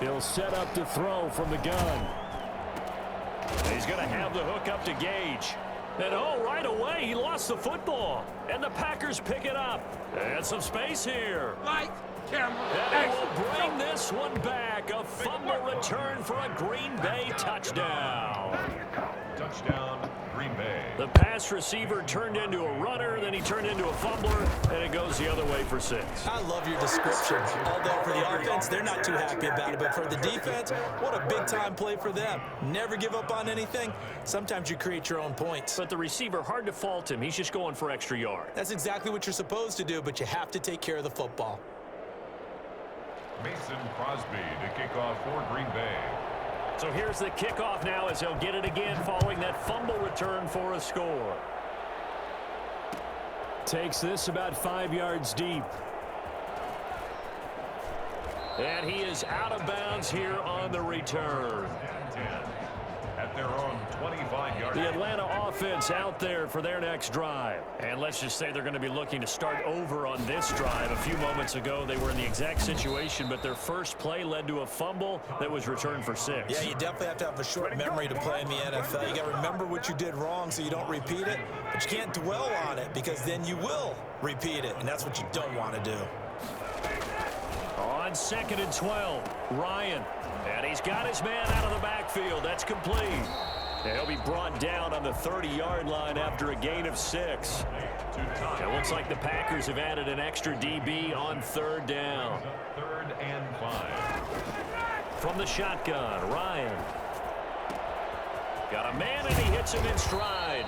He'll set up to throw from the gun. He's going to have the hook up to Gage. And right away, he lost the football. And the Packers pick it up. And some space here. Light, camera, and he will bring this one back. A fumble return for a Green Bay touchdown. Touchdown, Green Bay. The pass receiver turned into a runner, then he turned into a fumbler, and it goes the other way for 6. I love your description. Although for the offense, they're not too happy about it. But for the defense, what a big-time play for them. Never give up on anything. Sometimes you create your own points. But the receiver, hard to fault him. He's just going for extra yard. That's exactly what you're supposed to do, but you have to take care of the football. Mason Crosby to kick off for Green Bay. So here's the kickoff now as he'll get it again following that fumble return for a score. Takes this about 5 yards deep. And he is out of bounds here on the return. At their own 25-yard. The Atlanta offense out there for their next drive. And let's just say they're going to be looking to start over on this drive. A few moments ago, they were in the exact situation, but their first play led to a fumble that was returned for 6. Yeah, you definitely have to have a short memory to play in the NFL. You got to remember what you did wrong so you don't repeat it, but you can't dwell on it because then you will repeat it, and that's what you don't want to do. On 2nd and 12, Ryan. And he's got his man out of the backfield. That's complete. And he'll be brought down on the 30-yard line after a gain of 6. It looks like the Packers have added an extra DB on 3rd down. 3rd and 5. From the shotgun, Ryan. Got a man, and he hits him in stride.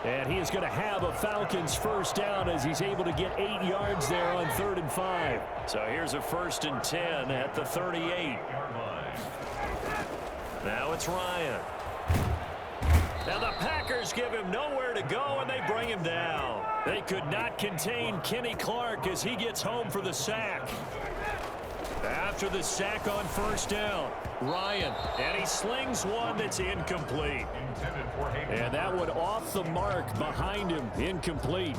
And he is going to have a Falcons first down as he's able to get 8 yards there on 3rd and 5. So here's a 1st and 10 at the 38. Now it's Ryan. Now the Packers give him nowhere to go, and they bring him down. They could not contain Kenny Clark as he gets home for the sack. After the sack on 1st down, Ryan, and he slings one that's incomplete. And that one off the mark behind him, incomplete.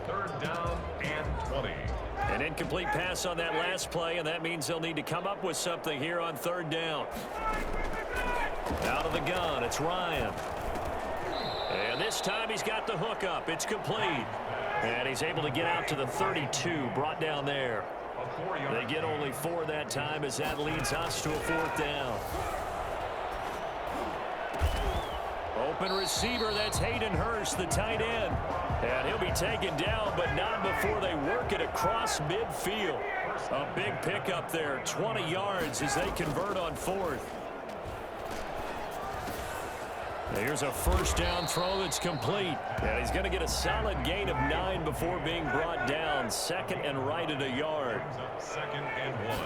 3rd down and 20. An incomplete pass on that last play, and that means they'll need to come up with something here on 3rd down. Out of the gun, it's Ryan. And this time he's got the hook up. It's complete. And he's able to get out to the 32, brought down there. They get only 4 that time as that leads us to a 4th down. Open receiver, that's Hayden Hurst, the tight end. And he'll be taken down, but not before they work it across midfield. A big pickup there, 20 yards as they convert on 4th. Here's a 1st down throw that's complete. And he's going to get a solid gain of 9 before being brought down. 2nd and right at a yard. 2nd and 1.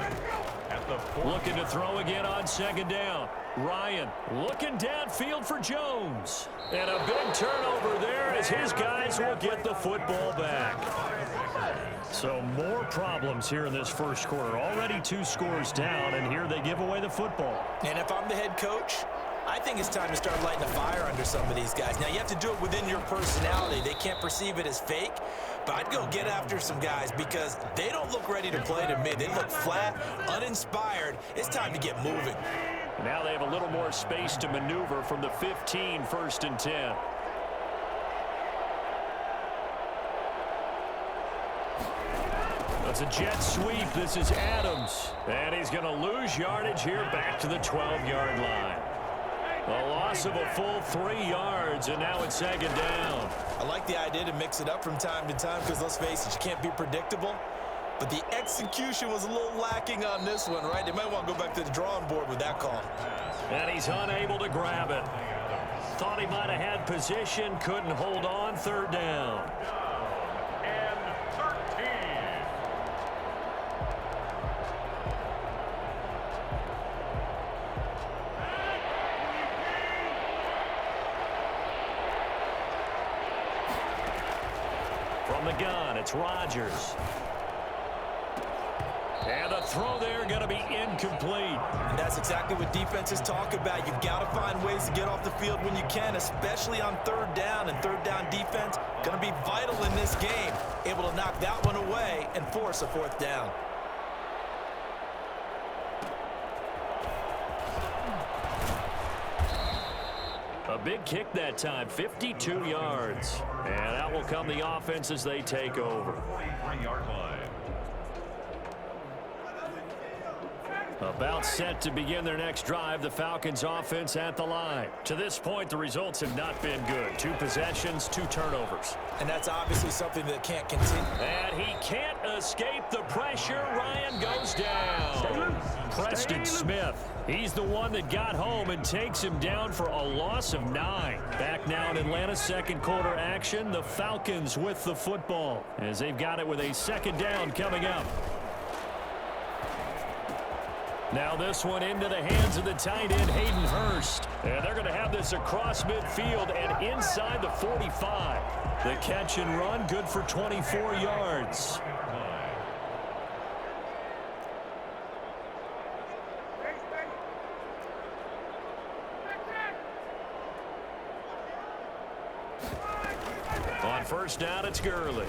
At the 4th. Looking to throw again on 2nd down. Ryan looking downfield for Jones. And a big turnover there as his guys will get the football back. So more problems here in this first quarter. Already 2 scores down, and here they give away the football. And if I'm the head coach, I think it's time to start lighting a fire under some of these guys. Now, you have to do it within your personality. They can't perceive it as fake, but I'd go get after some guys because they don't look ready to play to me. They look flat, uninspired. It's time to get moving. Now they have a little more space to maneuver from the 15, 1st and 10. That's a jet sweep. This is Adams. And he's going to lose yardage here back to the 12-yard line. A loss of a full 3 yards, and now it's 2nd down. I like the idea to mix it up from time to time because, let's face it, you can't be predictable. But the execution was a little lacking on this one, right? They might want to go back to the drawing board with that call. And he's unable to grab it. Thought he might have had position, couldn't hold on, 3rd down. And 13. From the gun, it's Rodgers. And the throw there going to be incomplete. And that's exactly what defenses talk about. You've got to find ways to get off the field when you can, especially on 3rd down. And 3rd down defense going to be vital in this game. Able to knock that one away and force a 4th down. big kick that time, 52 yards. And out will come the offense as they take over. 43-yard line. About set to begin their next drive, the Falcons offense at the line. To this point, the results have not been good. 2 possessions, 2 turnovers. And that's obviously something that can't continue. And he can't escape the pressure. Ryan goes down. Preston Smith, he's the one that got home and takes him down for a loss of 9. Back now in Atlanta's second quarter action, the Falcons with the football as they've got it with a second down coming up. Now this one into the hands of the tight end, Hayden Hurst. And they're going to have this across midfield and inside the 45. The catch and run, good for 24 yards. On first down, it's Gurley.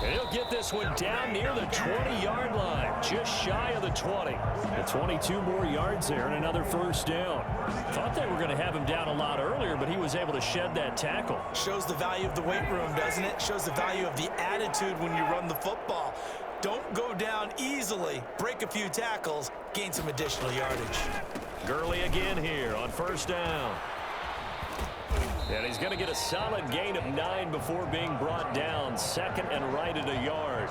And he'll get this one down near the 20-yard line, just shy of the 20. The 22 more yards there and another first down. Thought they were going to have him down a lot earlier, but he was able to shed that tackle. Shows the value of the weight room, doesn't it? Shows the value of the attitude when you run the football. Don't go down easily. Break a few tackles, gain some additional yardage. Gurley again here on first down. And he's going to get a solid gain of 9 before being brought down. Second and right at a yard.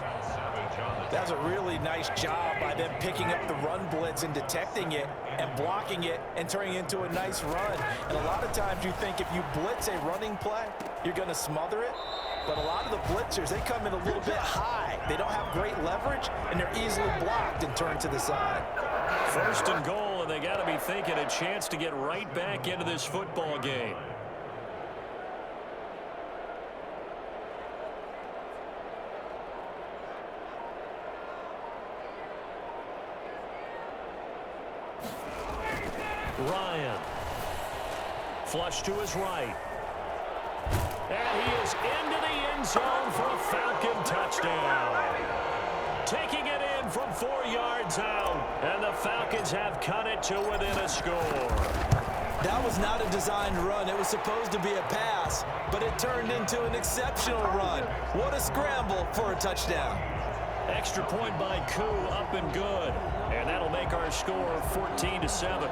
That's a really nice job by them picking up the run blitz and detecting it and blocking it and turning it into a nice run. And a lot of times you think if you blitz a running play, you're going to smother it. But a lot of the blitzers, they come in a little bit high. They don't have great leverage, and they're easily blocked and turned to the side. First and goal, and they got to be thinking a chance to get right back into this football game. Ryan. Flush to his right. And he is into the end zone for a Falcon touchdown. Taking it in from 4 yards out. And the Falcons have cut it to within a score. That was not a designed run. It was supposed to be a pass, but it turned into an exceptional run. What a scramble for a touchdown. Extra point by Koo, up and good. And that'll make our score 14-7.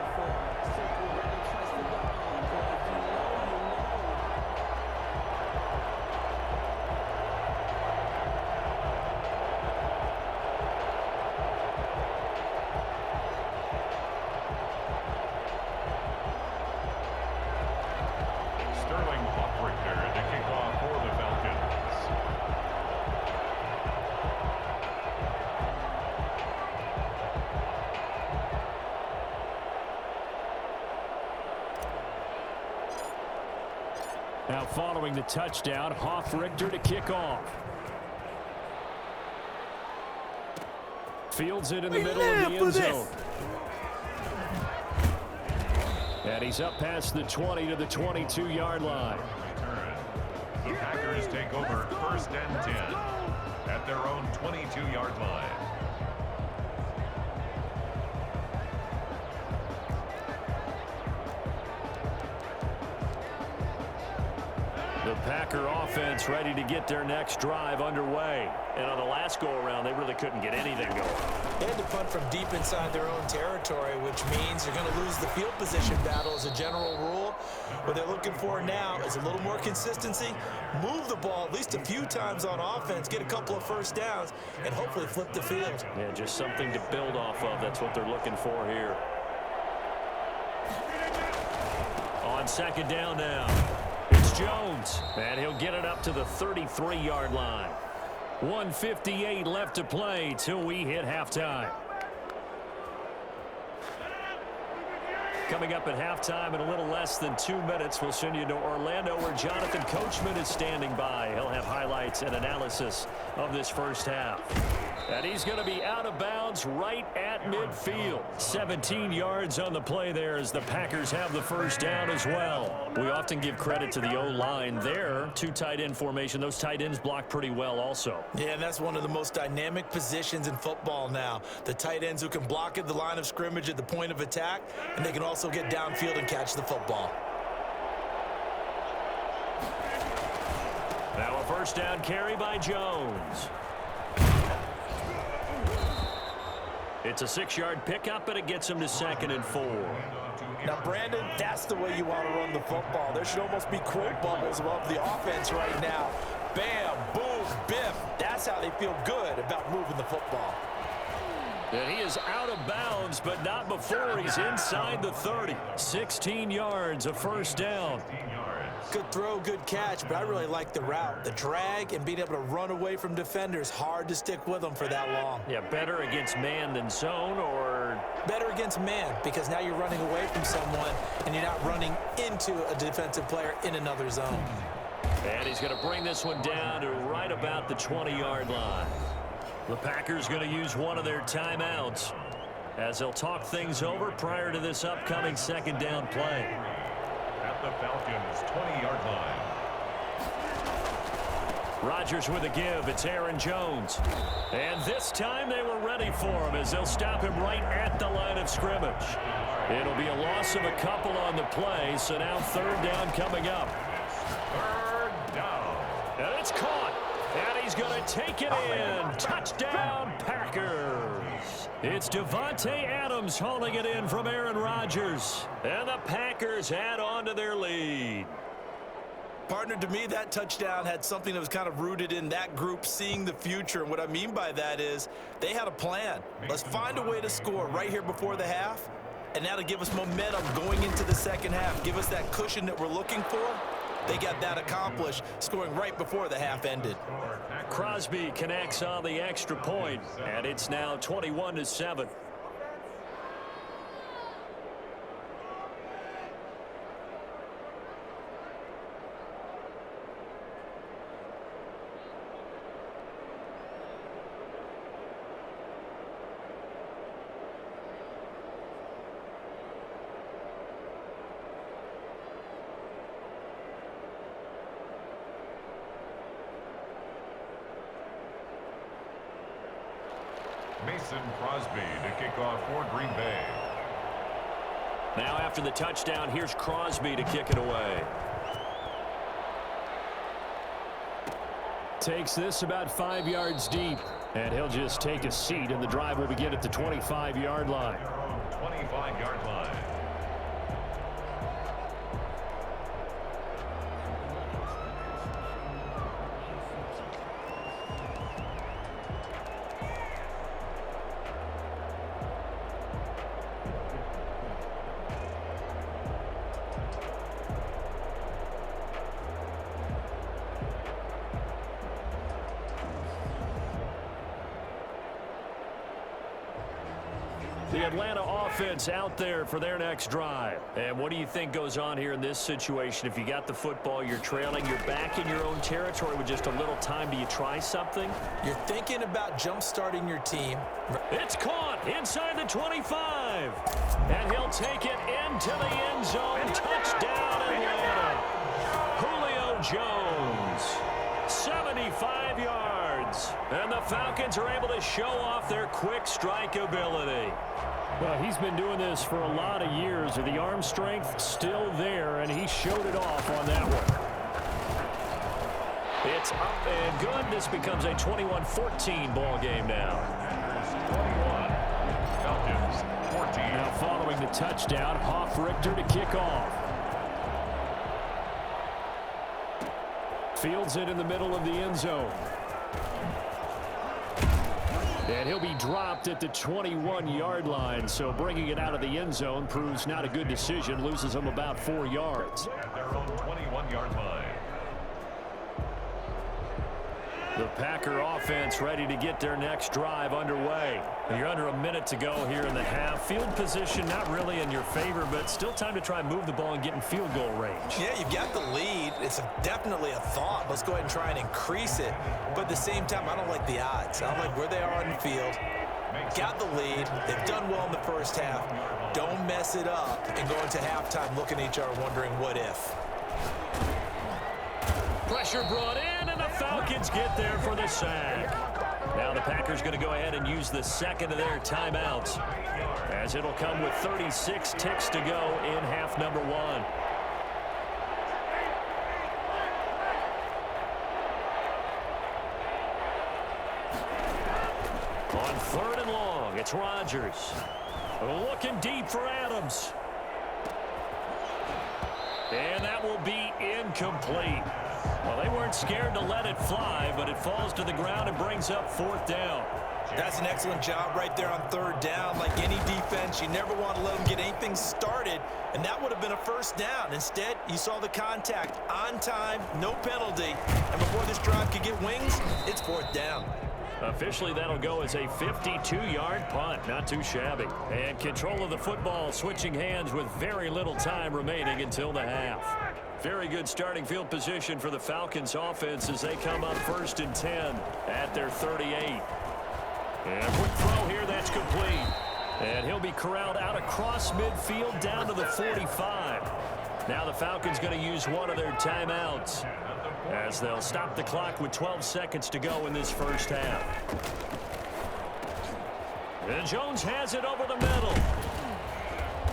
Now following the touchdown, Richter to kick off. Fields it in the middle of the end zone. And he's up past the 20 to the 22-yard line. The Packers take over first and 10 at their own 22-yard line. The Packer offense ready to get their next drive underway. And on the last go-around, they really couldn't get anything going. They had to punt from deep inside their own territory, which means they're going to lose the field position battle as a general rule. What they're looking for now is a little more consistency, move the ball at least a few times on offense, get a couple of first downs, and hopefully flip the field. Yeah, just something to build off of. That's what they're looking for here. On second down now. It's Jones, and he'll get it up to the 33-yard line. 1:58 left to play till we hit halftime. Coming up at halftime in a little less than 2 minutes, we'll send you to Orlando where Jonathan Coachman is standing by. He'll have highlights and analysis of this first half. And he's going to be out of bounds right at midfield. 17 yards on the play there as the Packers have the first down as well. We often give credit to the O-line there. Two tight end formation. Those tight ends block pretty well also. Yeah, and that's one of the most dynamic positions in football now. The tight ends who can block at the line of scrimmage at the point of attack, and they can also get downfield and catch the football. Now a first down carry by Jones. It's a 6-yard pickup, and it gets him to 2nd and 4. Now, Brandon, that's the way you want to run the football. There should almost be quote bubbles above the offense right now. Bam, boom, biff. That's how they feel good about moving the football. And he is out of bounds, but not before he's inside the 30. 16 yards, a first down. Good throw, good catch, but I really like the route. The drag and being able to run away from defenders, hard to stick with them for that long. Yeah, better against man than zone, or? Better against man, because now you're running away from someone and you're not running into a defensive player in another zone. And he's going to bring this one down to right about the 20-yard line. The Packers going to use one of their timeouts as they'll talk things over prior to this upcoming second down play. At the Falcons' 20-yard line. Rodgers with a give. It's Aaron Jones. And this time they were ready for him as they'll stop him right at the line of scrimmage. It'll be a loss of a couple on the play, so now third down coming up. Third down. And it's caught. And he's going to take it in. Touchdown, Packers. It's Devontae Adams hauling it in from Aaron Rodgers. And the Packers add on to their lead. Partner, to me, that touchdown had something that was kind of rooted in that group seeing the future. And what I mean by that is they had a plan. Let's find a way to score right here before the half. And that'll give us momentum going into the second half. Give us that cushion that we're looking for. They got that accomplished, scoring right before the half ended. Crosby connects on the extra point, and it's now 21-7. Mason Crosby to kick off for Green Bay. Now after the touchdown, here's Crosby to kick it away. Takes this about 5 yards deep, and he'll just take a seat, and the drive will begin at the 25-yard line. 25-yard line. The Atlanta offense out there for their next drive. And what do you think goes on here in this situation? If you got the football, you're trailing, you're back in your own territory with just a little time. Do you try something? You're thinking about jump-starting your team. It's caught inside the 25. And he'll take it into the end zone. Touchdown, Atlanta. Julio Jones. 75 yards. And the Falcons are able to show off their quick strike ability. Well, he's been doing this for a lot of years. The arm strength still there, and he showed it off on that one. It's up and good. This becomes a 21-14 ball game now. 21. Falcons, 14. Now following the touchdown, Hoff-Richter to kick off. Fields it in the middle of the end zone. And he'll be dropped at the 21-yard line, so bringing it out of the end zone proves not a good decision, loses him about 4 yards. At their own 21-yard line. The Packer offense ready to get their next drive underway. You're under a minute to go here in the half. Field position not really in your favor, but still time to try and move the ball and get in field goal range. Yeah, you've got the lead. It's definitely a thought. Let's go ahead and try and increase it. But at the same time, I don't like the odds. I don't like where they are on the field. Got the lead. They've done well in the first half. Don't mess it up and go into halftime looking at each other wondering what if. Pressure brought in, and the Falcons get there for the sack. Now the Packers going to go ahead and use the second of their timeouts, as it'll come with 36 ticks to go in half number one. On third and long, it's Rodgers. Looking deep for Adams. And that will be incomplete. Well, they weren't scared to let it fly, but it falls to the ground and brings up fourth down. That's an excellent job right there on third down. Like any defense, you never want to let them get anything started, and that would have been a first down. Instead, you saw the contact on time, no penalty, and before this drive could get wings, it's fourth down. Officially, that'll go as a 52-yard punt. Not too shabby. And control of the football switching hands with very little time remaining until the half. Very good starting field position for the Falcons offense as they come up first and 10 at their 38. And a quick throw here, that's complete. And he'll be corralled out across midfield down to the 45. Now the Falcons going to use one of their timeouts, as they'll stop the clock with 12 seconds to go in this first half. And Jones has it over the middle.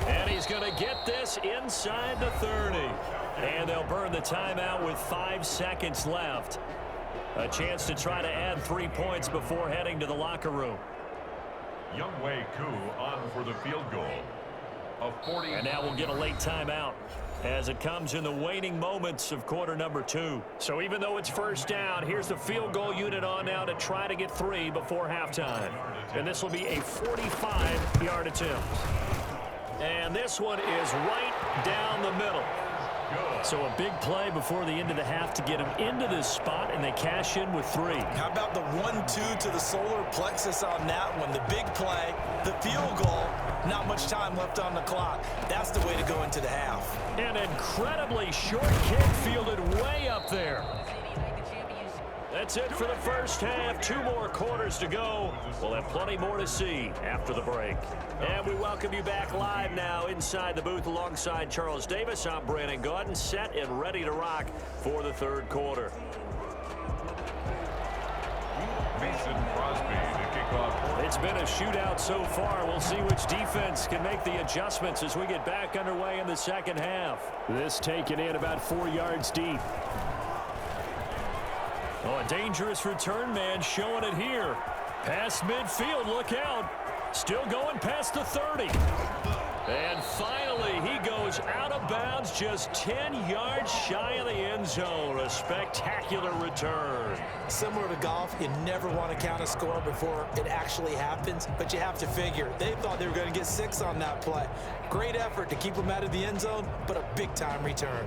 And he's going to get this inside the 30. And they'll burn the timeout with 5 seconds left. A chance to try to add 3 points before heading to the locker room. Younghoe Koo on for the field goal. And now we'll get a late timeout as it comes in the waning moments of quarter number 2. So even though it's first down, here's the field goal unit on now to try to get 3 before halftime. And this will be a 45-yard attempt. And this one is right down the middle. So a big play before the end of the half to get them into this spot, and they cash in with 3. How about the 1-2 to the solar plexus on that one? The big play, the field goal, not much time left on the clock. That's the way to go into the half. An incredibly short kick fielded way up there. That's it for the first half. 2 more quarters to go. We'll have plenty more to see after the break. And we welcome you back live now inside the booth alongside Charles Davis. I'm Brandon Gaudin, set and ready to rock for the third quarter. Mason Crosby to kick off. It's been a shootout so far. We'll see which defense can make the adjustments as we get back underway in the second half. This taken in about 4 yards deep. Oh, a dangerous return man showing it here. Past midfield, look out. Still going past the 30. And finally, he goes out of bounds just 10 yards shy of the end zone. A spectacular return. Similar to golf, you never want to count a score before it actually happens, but you have to figure. They thought they were going to get 6 on that play. Great effort to keep them out of the end zone, but a big-time return.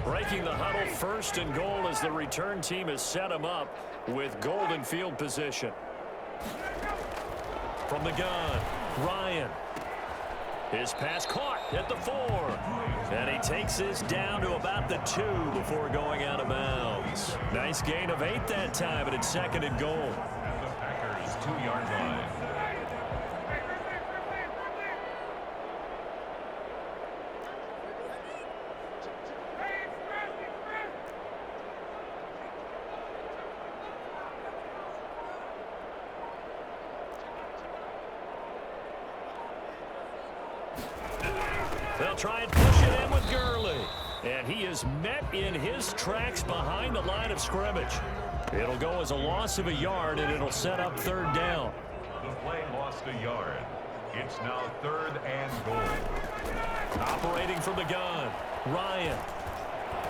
Breaking the huddle, first and goal as the return team has set him up with golden field position. From the gun, Ryan. His pass caught at the 4. And he takes this down to about the 2 before going out of bounds. Nice gain of 8 that time, and it's second and goal. At the Packers' 2-yard line. They'll try and push it in with Gurley. And he is met in his tracks behind the line of scrimmage. It'll go as a loss of a yard, and it'll set up third down. The play lost a yard. It's now 3rd and goal. Operating from the gun, Ryan.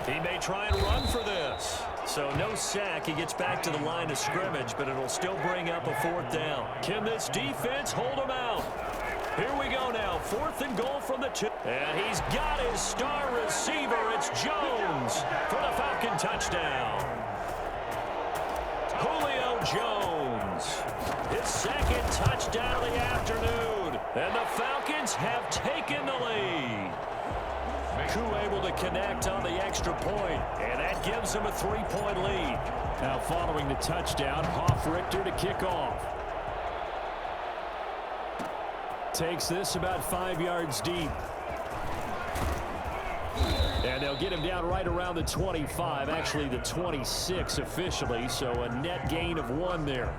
He may try and run for this. So no sack. He gets back to the line of scrimmage, but it'll still bring up a 4th down. Can this defense hold him out? Here we go now. 4th and goal from the 2. And he's got his star receiver. It's Jones for the Falcon touchdown. Julio Jones, his 2nd touchdown of the afternoon. And the Falcons have taken the lead. Koo able to connect on the extra point, and that gives them a 3-point lead. Now following the touchdown, Hoff-Richter to kick off. Takes this about 5 yards deep. And they'll get him down right around the 25, actually the 26 officially, so a net gain of 1 there.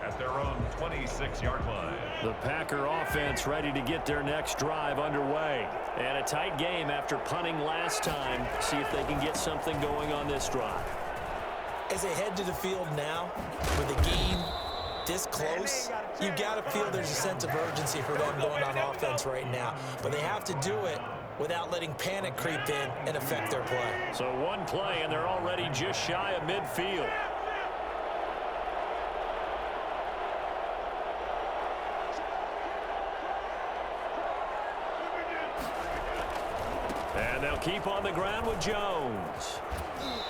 At their own 26-yard line. The Packer offense ready to get their next drive underway. And a tight game after punting last time. See if they can get something going on this drive. As they head to the field now, with a game this close, you got to feel there's a sense of urgency for them going on offense right now. But they have to do it without letting panic creep in and affect their play. So 1 play, and they're already just shy of midfield. And they'll keep on the ground with Jones.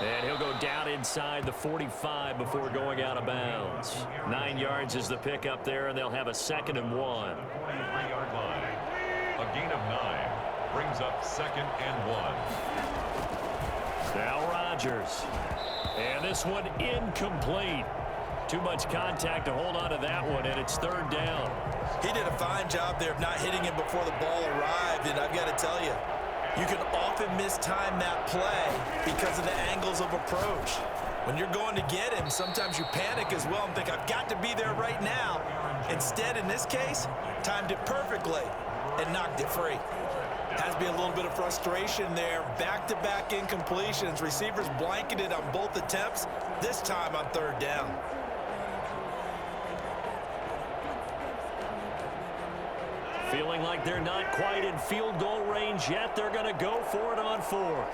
And he'll go down inside the 45 before going out of bounds. 9 yards is the pickup there, and they'll have a 2nd and 1. 23-yard line. A gain of 9 brings up 2nd and 1. Now Rodgers. And this one incomplete. Too much contact to hold on to that one, and it's 3rd down. He did a fine job there of not hitting him before the ball arrived, and I've got to tell you, you can often mistime that play because of the angles of approach. When you're going to get him, sometimes you panic as well and think, I've got to be there right now. Instead, in this case, timed it perfectly and knocked it free. Has to be a little bit of frustration there. Back-to-back incompletions. Receivers blanketed on both attempts, this time on 3rd down. Feeling like they're not quite in field goal range yet. They're going to go for it on 4th.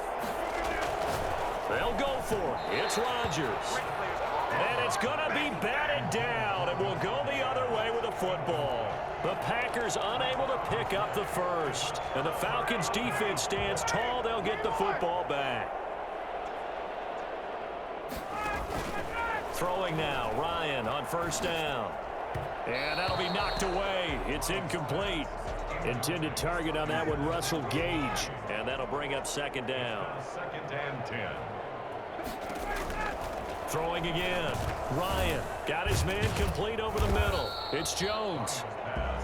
They'll go for it. It's Rodgers. And it's going to be batted down, and will go the other way with the football. The Packers unable to pick up the 1st. And the Falcons defense stands tall. They'll get the football back. Throwing now, Ryan on 1st down. And that'll be knocked away. It's incomplete. Intended target on that one, Russell Gage. And that'll bring up 2nd down. 2nd and 10. Throwing again. Ryan got his man complete over the middle. It's Jones.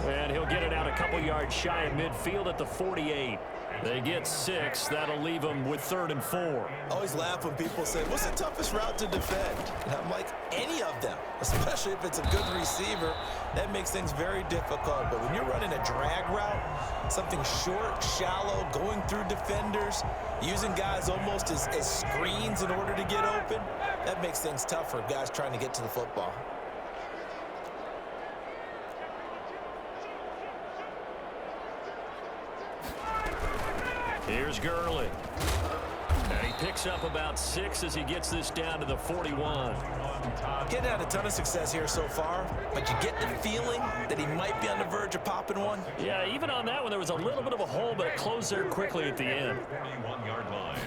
And he'll get it out a couple yards shy of midfield at the 48. They get 6. That'll leave them with 3rd and 4. I always laugh when people say, what's the toughest route to defend? And I'm like, any of them, especially if it's a good receiver. That makes things very difficult. But when you're running a drag route, something short, shallow, going through defenders, using guys almost as screens in order to get open, that makes things tough for guys trying to get to the football. Here's Gurley. And he picks up about 6 as he gets this down to the 41. Getting had a ton of success here so far, but you get the feeling that he might be on the verge of popping one. Yeah, even on that one, there was a little bit of a hole, but it closed there quickly at the end. 41-yard line.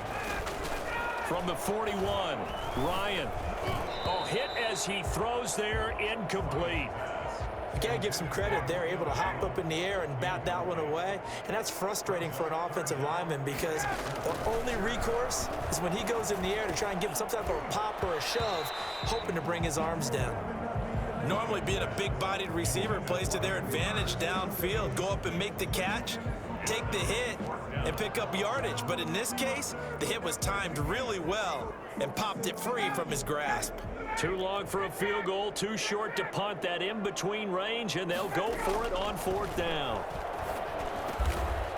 From the 41, Ryan. Oh, hit as he throws there, incomplete. You gotta give some credit there, able to hop up in the air and bat that one away. And that's frustrating for an offensive lineman because the only recourse is when he goes in the air to try and give him some type of a pop or a shove, hoping to bring his arms down. Normally being a big-bodied receiver plays to their advantage downfield. Go up and make the catch, take the hit, and pick up yardage. But in this case, the hit was timed really well and popped it free from his grasp. Too long for a field goal, too short to punt. That in-between range, and they'll go for it on 4th down.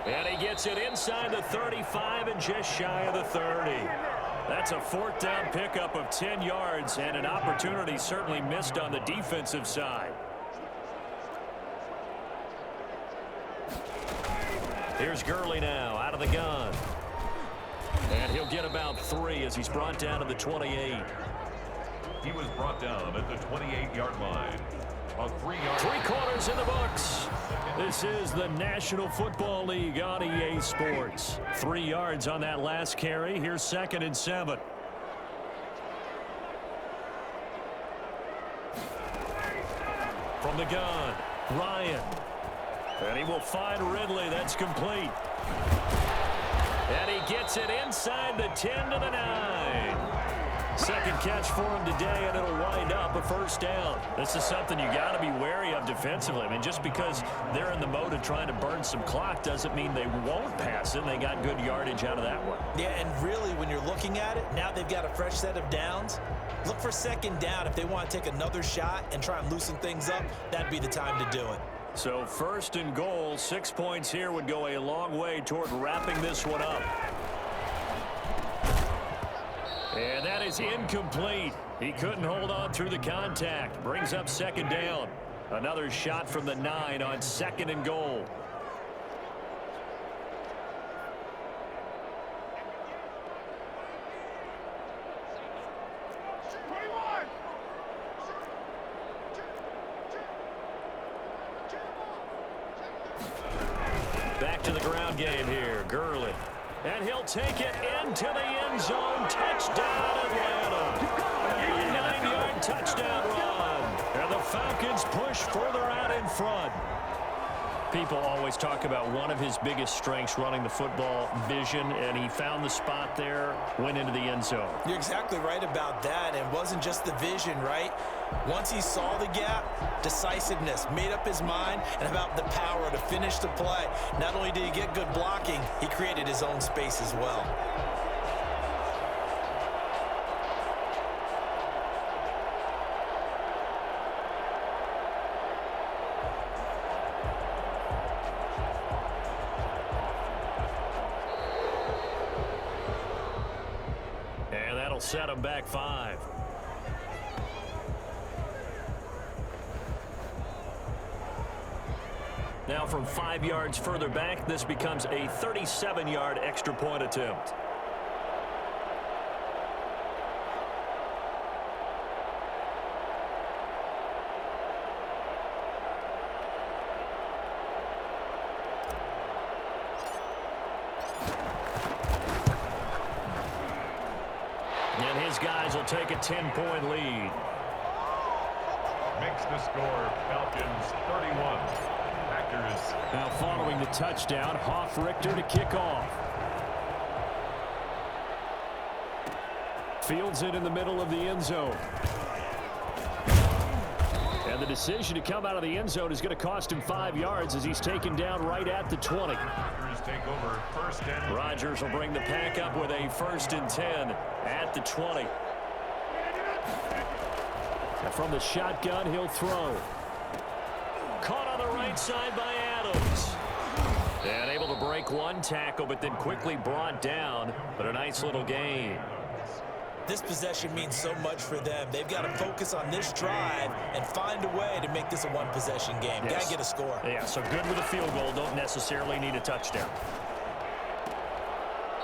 And he gets it inside the 35 and just shy of the 30. That's a 4th down pickup of 10 yards and an opportunity certainly missed on the defensive side. Here's Gurley now out of the gun. And he'll get about 3 as he's brought down to the 28. He was brought down at the 28-yard line. A 3-yard. 3 quarters in the books. This is the National Football League on EA Sports. 3 yards on that last carry. Here's 2nd and 7. From the gun, Ryan. And he will find Ridley. That's complete. And he gets it inside the 10 to the 9. Second catch for him today, and it'll wind up a first down. This is something you got to be wary of defensively. I mean, just because they're in the mode of trying to burn some clock doesn't mean they won't pass it. They got good yardage out of that one. Yeah, and really, when you're looking at it, now they've got a fresh set of downs. Look for 2nd down. If they want to take another shot and try and loosen things up, that'd be the time to do it. So 1st and goal, 6 points here would go a long way toward wrapping this one up. And that is incomplete. He couldn't hold on through the contact. Brings up 2nd down. Another shot from the 9 on 2nd and goal. Back to the ground game here. Gurley. And he'll take it into the end zone. Touchdown, Atlanta. A 9-yard touchdown run. And the Falcons push further out in front. People always talk about one of his biggest strengths running the football, vision, and he found the spot there, went into the end zone. You're exactly right about that. It wasn't just the vision, right? Once he saw the gap, decisiveness, made up his mind, and about the power to finish the play. Not only did he get good blocking, he created his own space as well. And that'll set him back 5. Now from 5 yards further back, this becomes a 37-yard extra point attempt. And his guys will take a 10-point lead. Makes the score Falcons 31. Packers. Now following the touchdown, Hoff-Richter to kick off. Fields it in the middle of the end zone. And the decision to come out of the end zone is going to cost him 5 yards as he's taken down right at the 20. Packers take over 1st and 10. Rodgers will bring the pack up with a 1st and 10 at the 20. And from the shotgun, he'll throw. Caught on the right side by Adams. And able to break one tackle, but then quickly brought down. But a nice little gain. This possession means so much for them. They've got to focus on this drive and find a way to make this a one-possession game. Yes. Got to get a score. Yeah, so good with a field goal. Don't necessarily need a touchdown.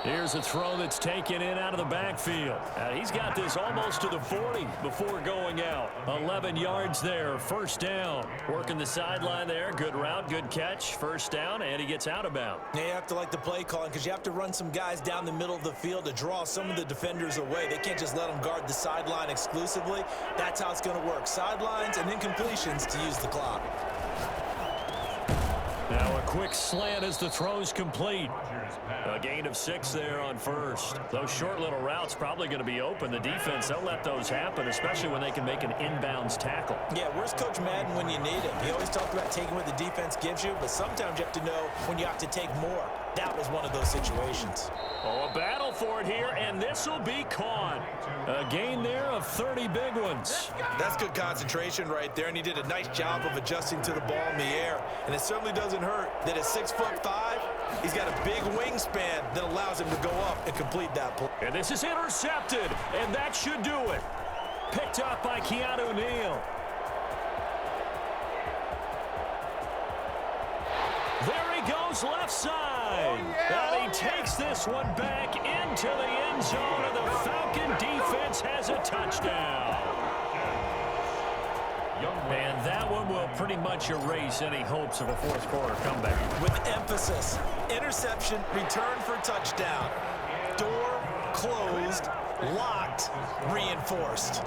Here's a throw that's taken in out of the backfield. He's got this almost to the 40 before going out. 11 yards there, 1st down. Working the sideline there. Good route, good catch. 1st down, and he gets out of bounds. Now you have to like the play calling because you have to run some guys down the middle of the field to draw some of the defenders away. They can't just let them guard the sideline exclusively. That's how it's going to work. Sidelines and incompletions to use the clock. Now a quick slant as the throw's complete. A gain of 6 there on 1st. Those short little routes probably going to be open. The defense, they'll let those happen, especially when they can make an inbounds tackle. Yeah, where's Coach Madden when you need him? He always talked about taking what the defense gives you, but sometimes you have to know when you have to take more. That was one of those situations. Oh, a battle for it here, and this will be caught. A gain there of 30 big ones. That's good concentration right there, and he did a nice job of adjusting to the ball in the air. And it certainly doesn't hurt that at 6'5", he's got a big wingspan that allows him to go up and complete that play. And this is intercepted, and that should do it. Picked up by Keanu Neal. There he goes left side. And he takes this one back into the end zone, and the Falcon defense has a touchdown. young And that one will pretty much erase any hopes of a fourth quarter comeback. With emphasis, interception, return for touchdown. Door closed, locked, reinforced.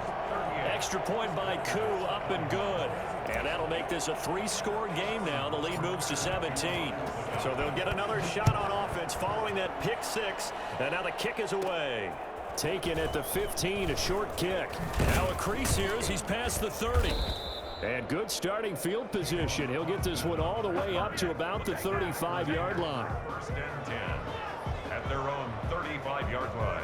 Extra point by Koo, up and good. And that'll make this a 3-score game now. The lead moves to 17. So they'll get another shot on offense following that pick six. And now the kick is away. Taken at the 15, a short kick. Now a crease here as he's past the 30. And good starting field position. He'll get this one all the way up to about the 35-yard line. First and 10 at their own 35-yard line.